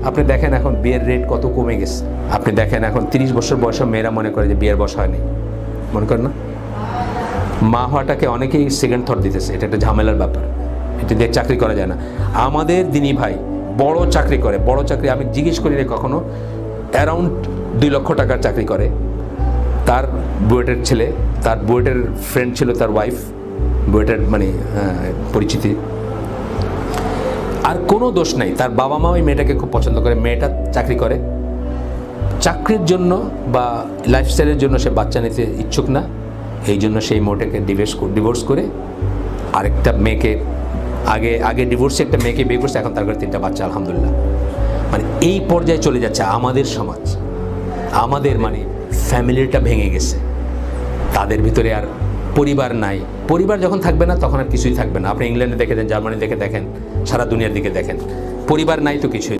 আপনি দেখেন এখন বিয়ের রেট কত কমে গেছে। আপনি দেখেন এখন 30 বছর বয়সে মেয়েরা মনে করে যে বিয়ের বয়স হয়নি, মনে করেন না? মা হওয়াটাকে অনেকেই সেকেন্ড থট দিতেছে, এটা একটা ঝামেলার ব্যাপার, এটা দিয়ে চাকরি করা যায় না। আমাদের দিনী ভাই বড় চাকরি করে, বড় চাকরি আমি জিজ্ঞেস করি রে কখনো, অ্যারাউন্ড 2 লক্ষ টাকার চাকরি করে। তার বুয়েটের ছেলে, তার বুয়েটের ফ্রেন্ড ছিল তার ওয়াইফ, বুয়েটের মানে পরিচিতি। আর কোনো দোষ নাই, তার বাবা মা ওই মেয়েটাকে খুব পছন্দ করে, মেয়েটা চাকরি করে। চাকরির জন্য বা লাইফস্টাইলের জন্য সে বাচ্চা নিতে ইচ্ছুক না, এই জন্য সেই মেয়েটাকে ডিভোর্স করে আরেকটা মেয়েকে, আগে ডিভোর্সে একটা মেয়েকে বিয়ে করছে, এখন তার ঘরে 3টা বাচ্চা আলহামদুলিল্লাহ। মানে এই পর্যায়ে চলে যাচ্ছে আমাদের সমাজ, আমাদের মানে ফ্যামিলিটা ভেঙে গেছে, তাদের ভিতরে আর পরিবার নাই। পরিবার যখন থাকবে না তখন আর কিছুই থাকবে না। আপনি ইংল্যান্ডে দেখে দেন, জার্মানি দেখে দেখেন, সারা দুনিয়ার দিকে দেখেন, পরিবার নাই তো কিছুই।